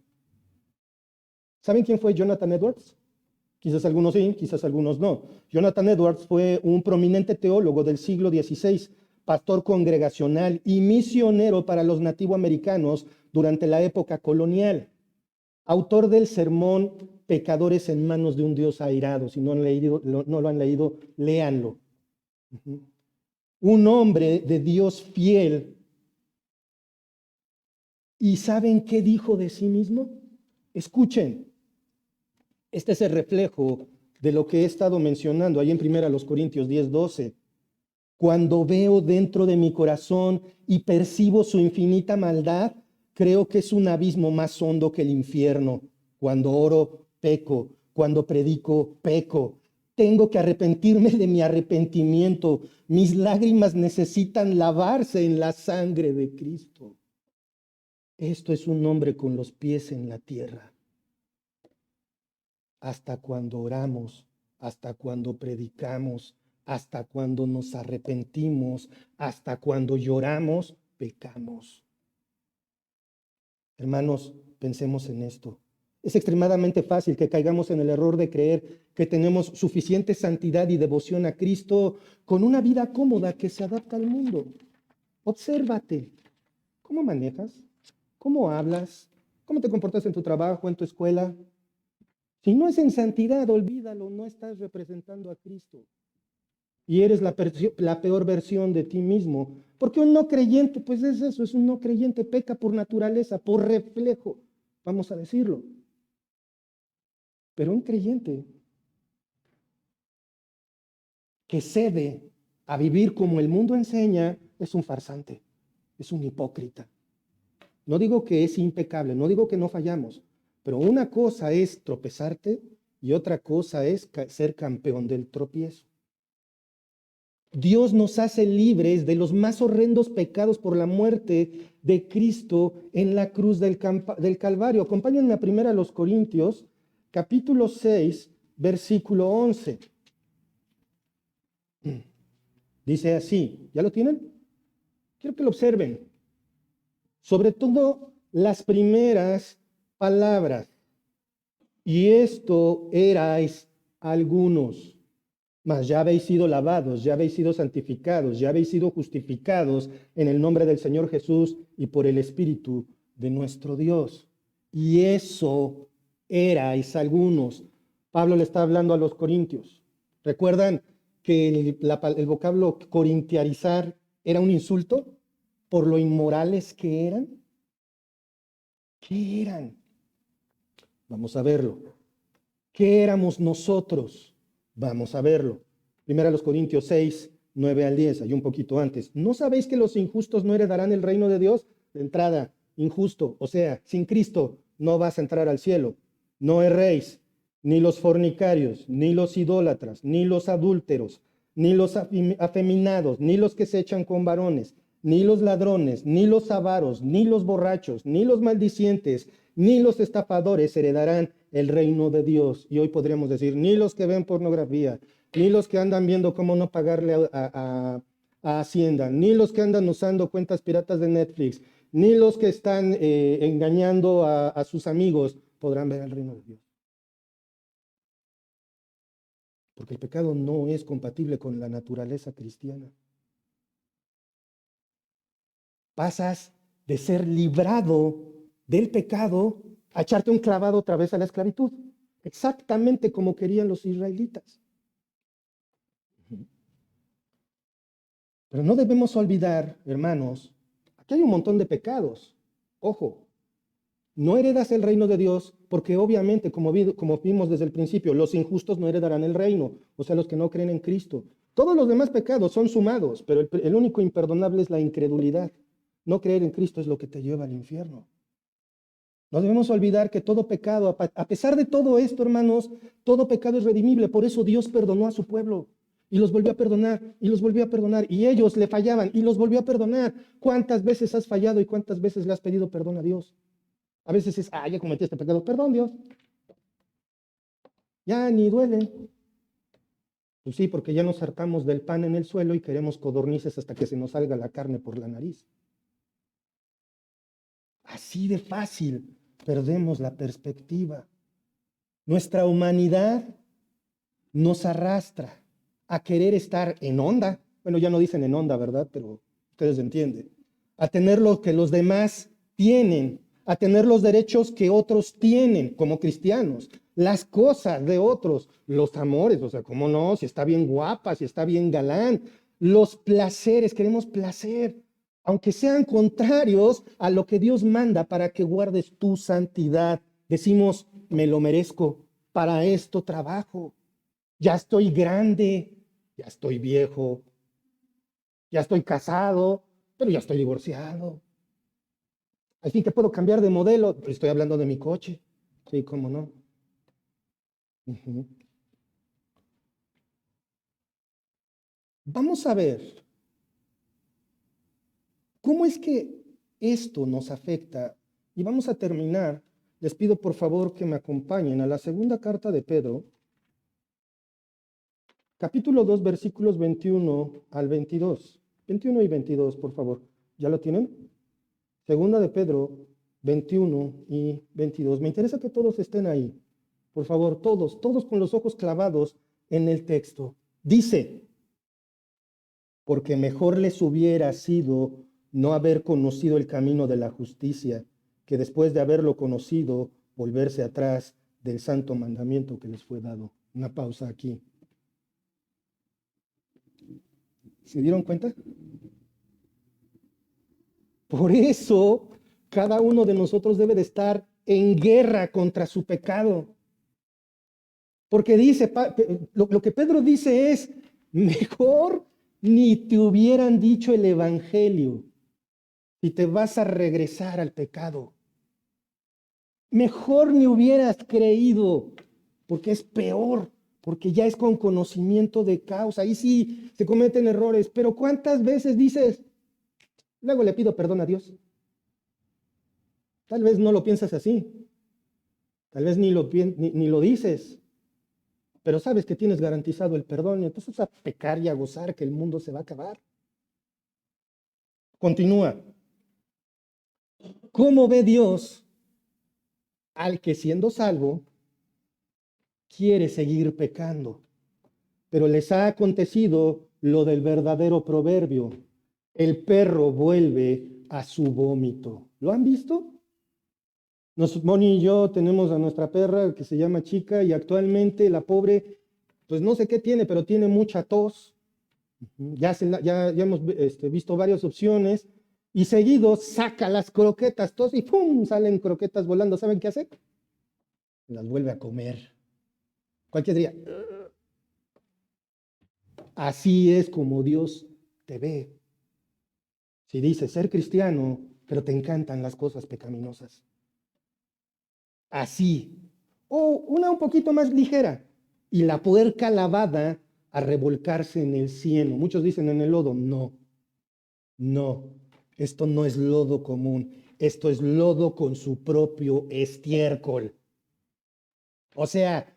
¿Saben quién fue Jonathan Edwards? Quizás algunos sí, quizás algunos no. Jonathan Edwards fue un prominente teólogo del siglo XVI, pastor congregacional y misionero para los nativoamericanos durante la época colonial. Autor del sermón Pecadores en manos de un Dios airado. Si no lo han leído, léanlo. Un hombre de Dios fiel. ¿Y saben qué dijo de sí mismo? Escuchen. Este es el reflejo de lo que he estado mencionando ahí en 1 Corintios 10:12. Cuando veo dentro de mi corazón y percibo su infinita maldad, creo que es un abismo más hondo que el infierno. Cuando oro, peco. Cuando predico, peco. Tengo que arrepentirme de mi arrepentimiento. Mis lágrimas necesitan lavarse en la sangre de Cristo. Esto es un hombre con los pies en la tierra. Hasta cuando oramos, hasta cuando predicamos, hasta cuando nos arrepentimos, hasta cuando lloramos, pecamos. Hermanos, pensemos en esto. Es extremadamente fácil que caigamos en el error de creer que tenemos suficiente santidad y devoción a Cristo con una vida cómoda que se adapta al mundo. Obsérvate. ¿Cómo manejas? ¿Cómo hablas? ¿Cómo te comportas en tu trabajo, en tu escuela? Si no es en santidad, olvídalo, no estás representando a Cristo. Y eres la peor versión de ti mismo. Porque un no creyente, pues es eso, es un no creyente, peca por naturaleza, por reflejo, vamos a decirlo. Pero un creyente que cede a vivir como el mundo enseña, es un farsante, es un hipócrita. No digo que es impecable, no digo que no fallamos, pero una cosa es tropezarte y otra cosa es ser campeón del tropiezo. Dios nos hace libres de los más horrendos pecados por la muerte de Cristo en la cruz del Calvario. Acompáñenme a 1 Corintios, capítulo 6, versículo 11. Dice así, ¿ya lo tienen? Quiero que lo observen. Sobre todo las primeras palabras. Y esto erais algunos, mas ya habéis sido lavados, ya habéis sido santificados, ya habéis sido justificados en el nombre del Señor Jesús y por el Espíritu de nuestro Dios. Y eso erais algunos. Pablo le está hablando a los corintios. ¿Recuerdan que el vocablo corintiarizar era un insulto por lo inmorales que eran? ¿Qué eran? Vamos a verlo. ¿Qué éramos nosotros? Vamos a verlo. 1 Corintios 6, 9 al 10, hay un poquito antes. ¿No sabéis que los injustos no heredarán el reino de Dios? De entrada, injusto, o sea, sin Cristo no vas a entrar al cielo. No erréis, ni los fornicarios, ni los idólatras, ni los adúlteros, ni los afeminados, ni los que se echan con varones, ni los ladrones, ni los avaros, ni los borrachos, ni los maldicientes, ni los estafadores heredarán el reino de Dios. Y hoy podríamos decir, ni los que ven pornografía, ni los que andan viendo cómo no pagarle a Hacienda, ni los que andan usando cuentas piratas de Netflix, ni los que están engañando a sus amigos podrán ver el reino de Dios. Porque el pecado no es compatible con la naturaleza cristiana. Pasas de ser librado del pecado a echarte un clavado otra vez a la esclavitud. Exactamente como querían los israelitas. Pero no debemos olvidar, hermanos, aquí hay un montón de pecados. Ojo, no heredas el reino de Dios porque obviamente, como vimos desde el principio, los injustos no heredarán el reino, o sea, los que no creen en Cristo. Todos los demás pecados son sumados, pero el único imperdonable es la incredulidad. No creer en Cristo es lo que te lleva al infierno. No debemos olvidar que todo pecado, a pesar de todo esto, hermanos, todo pecado es redimible. Por eso Dios perdonó a su pueblo y los volvió a perdonar y los volvió a perdonar. Y ellos le fallaban y los volvió a perdonar. ¿Cuántas veces has fallado y cuántas veces le has pedido perdón a Dios? A veces es, ya cometí este pecado, perdón Dios. Ya ni duele. Pues sí, porque ya nos hartamos del pan en el suelo y queremos codornices hasta que se nos salga la carne por la nariz. Así de fácil perdemos la perspectiva. Nuestra humanidad nos arrastra a querer estar en onda. Bueno, ya no dicen en onda, ¿verdad? Pero ustedes entienden. A tener lo que los demás tienen, a tener los derechos que otros tienen como cristianos, las cosas de otros, los amores, o sea, ¿cómo no? Si está bien guapa, si está bien galán, los placeres, queremos placer, aunque sean contrarios a lo que Dios manda para que guardes tu santidad. Decimos, me lo merezco, para esto trabajo. Ya estoy grande, ya estoy viejo, ya estoy casado, pero ya estoy divorciado. Al fin que puedo cambiar de modelo, pero estoy hablando de mi coche. Sí, cómo no. Ujú. Vamos a ver cómo es que esto nos afecta. Y vamos a terminar. Les pido por favor que me acompañen a la segunda carta de Pedro, capítulo 2, versículos 21 al 22. 21 y 22, por favor. ¿Ya lo tienen? Segunda de Pedro 21 y 22. Me interesa que todos estén ahí. Por favor, todos con los ojos clavados en el texto. Dice, porque mejor les hubiera sido no haber conocido el camino de la justicia, que después de haberlo conocido, volverse atrás del santo mandamiento que les fue dado. Una pausa aquí. ¿Se dieron cuenta? Por eso, cada uno de nosotros debe de estar en guerra contra su pecado. Porque dice, lo que Pedro dice es, mejor ni te hubieran dicho el evangelio si te vas a regresar al pecado. Mejor ni hubieras creído, porque es peor, porque ya es con conocimiento de causa. Ahí sí se cometen errores, pero ¿cuántas veces dices, luego le pido perdón a Dios? Tal vez no lo piensas así, tal vez ni lo dices, pero sabes que tienes garantizado el perdón y entonces a pecar y a gozar que el mundo se va a acabar. Continúa. ¿Cómo ve Dios al que siendo salvo quiere seguir pecando? Pero les ha acontecido lo del verdadero proverbio. El perro vuelve a su vómito. ¿Lo han visto? Moni y yo tenemos a nuestra perra que se llama Chica y actualmente la pobre, pues no sé qué tiene, pero tiene mucha tos. Ya hemos visto varias opciones y seguido saca las croquetas, tos y ¡pum! Salen croquetas volando. ¿Saben qué hace? Las vuelve a comer. Cualquier día. Así es como Dios te ve. Si dices ser cristiano, pero te encantan las cosas pecaminosas. Así. O una un poquito más ligera. Y la puerca lavada a revolcarse en el cieno. Muchos dicen en el lodo. No, no. Esto no es lodo común. Esto es lodo con su propio estiércol. O sea,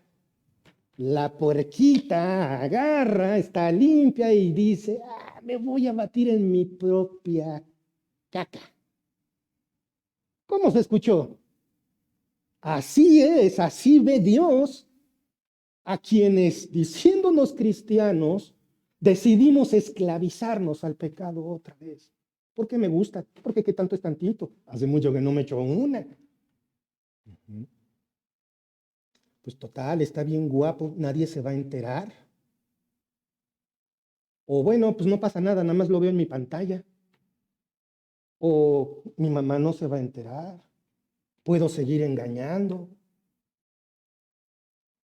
la puerquita agarra, está limpia y dice, me voy a batir en mi propia caca. ¿Cómo se escuchó? Así es, así ve Dios a quienes, diciéndonos cristianos, decidimos esclavizarnos al pecado otra vez. ¿Por qué me gusta? Porque qué tanto es tantito. Hace mucho que no me echo una. Pues total, está bien guapo, nadie se va a enterar. O bueno, pues no pasa nada, nada más lo veo en mi pantalla. O mi mamá no se va a enterar. Puedo seguir engañando.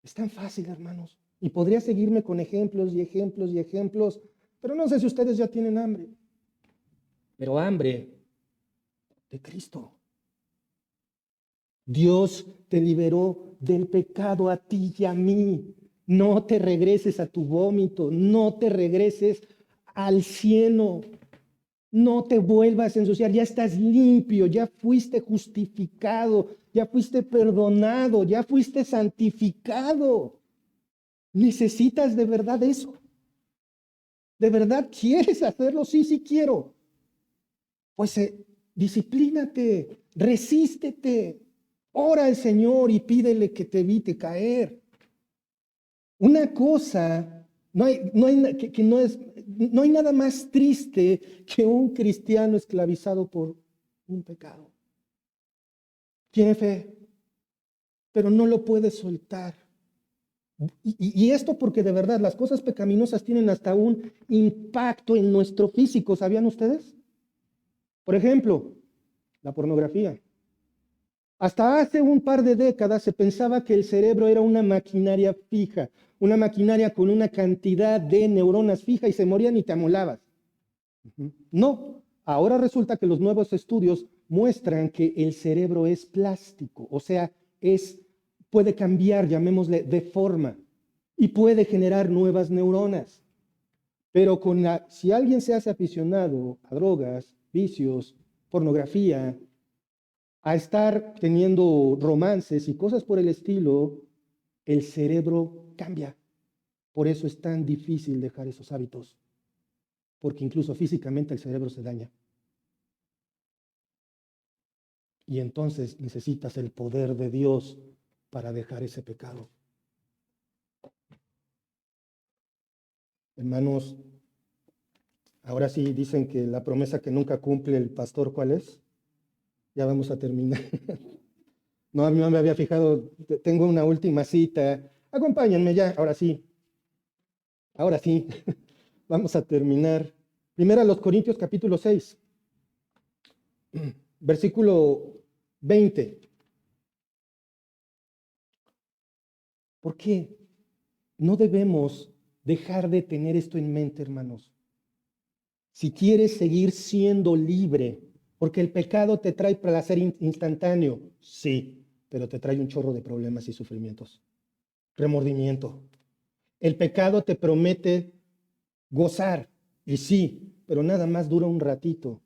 Es tan fácil, hermanos. Y podría seguirme con ejemplos y ejemplos y ejemplos, pero no sé si ustedes ya tienen hambre. Pero hambre de Cristo. Dios te liberó del pecado a ti y a mí. No te regreses a tu vómito, no te regreses al cieno, no te vuelvas a ensuciar, ya estás limpio, ya fuiste justificado, ya fuiste perdonado, ya fuiste santificado. ¿Necesitas de verdad eso? ¿De verdad quieres hacerlo? Sí, sí quiero. Pues disciplínate, resístete, ora al Señor y pídele que te evite caer. Una cosa, no hay nada más triste que un cristiano esclavizado por un pecado. Tiene fe, pero no lo puede soltar. Y esto porque de verdad las cosas pecaminosas tienen hasta un impacto en nuestro físico, ¿sabían ustedes? Por ejemplo, la pornografía. Hasta hace un par de décadas se pensaba que el cerebro era una maquinaria fija, una maquinaria con una cantidad de neuronas fija y se morían y te amolabas. No, ahora resulta que los nuevos estudios muestran que el cerebro es plástico, o sea, puede cambiar, llamémosle, de forma y puede generar nuevas neuronas. Pero si alguien se hace aficionado a drogas, vicios, pornografía, a estar teniendo romances y cosas por el estilo, el cerebro cambia. Por eso es tan difícil dejar esos hábitos, porque incluso físicamente el cerebro se daña. Y entonces necesitas el poder de Dios para dejar ese pecado. Hermanos, ahora sí dicen que la promesa que nunca cumple el pastor, ¿cuál es? Ya vamos a terminar. No, a mí no me había fijado, tengo una última cita. Acompáñenme ya, ahora sí. Ahora sí, vamos a terminar. Primero a los Corintios capítulo 6, versículo 20. ¿Por qué? No debemos dejar de tener esto en mente, hermanos. Si quieres seguir siendo libre, porque el pecado te trae placer instantáneo, sí, pero te trae un chorro de problemas y sufrimientos, remordimiento. El pecado te promete gozar, y sí, pero nada más dura un ratito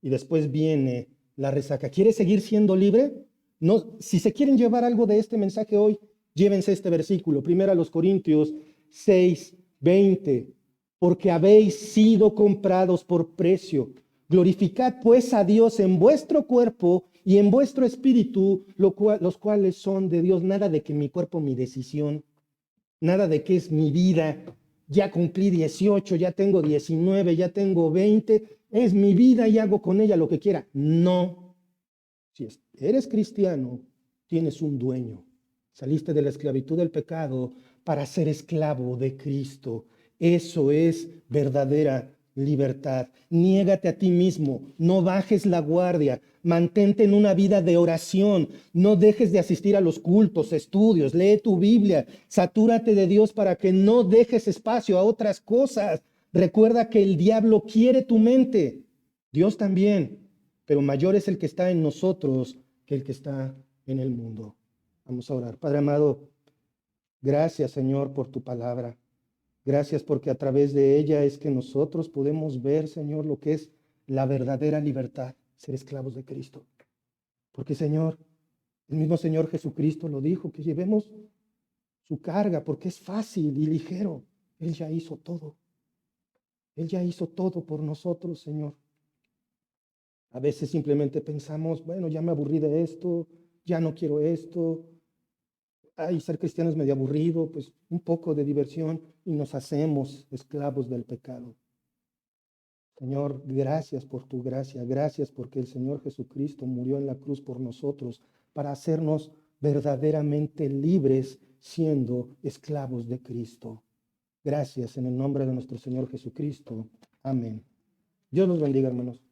y después viene la resaca. ¿Quieres seguir siendo libre? No, si se quieren llevar algo de este mensaje hoy, llévense este versículo, primero a los Corintios 6, 20, porque habéis sido comprados por precio. Glorificad pues a Dios en vuestro cuerpo y en vuestro espíritu, los cuales son de Dios. Nada de que mi cuerpo, mi decisión, nada de que es mi vida. Ya cumplí 18, ya tengo 19, ya tengo 20, es mi vida y hago con ella lo que quiera. No. Si eres cristiano, tienes un dueño. Saliste de la esclavitud del pecado para ser esclavo de Cristo. Eso es verdadera libertad. Niégate a ti mismo, no bajes la guardia, mantente en una vida de oración, no dejes de asistir a los cultos, estudios, lee tu Biblia, satúrate de Dios para que no dejes espacio a otras cosas. Recuerda que el diablo quiere tu mente, Dios también, pero mayor es el que está en nosotros que el que está en el mundo. Vamos a orar. Padre amado, gracias Señor por tu palabra. Gracias porque a través de ella es que nosotros podemos ver, Señor, lo que es la verdadera libertad, ser esclavos de Cristo. Porque, Señor, el mismo Señor Jesucristo lo dijo, que llevemos su carga, porque es fácil y ligero. Él ya hizo todo. Él ya hizo todo por nosotros, Señor. A veces simplemente pensamos, bueno, ya me aburrí de esto, ya no quiero esto. Ay, ser cristiano es medio aburrido, pues un poco de diversión y nos hacemos esclavos del pecado. Señor, gracias por tu gracia, gracias porque el Señor Jesucristo murió en la cruz por nosotros para hacernos verdaderamente libres siendo esclavos de Cristo. Gracias en el nombre de nuestro Señor Jesucristo. Amén. Dios los bendiga, hermanos.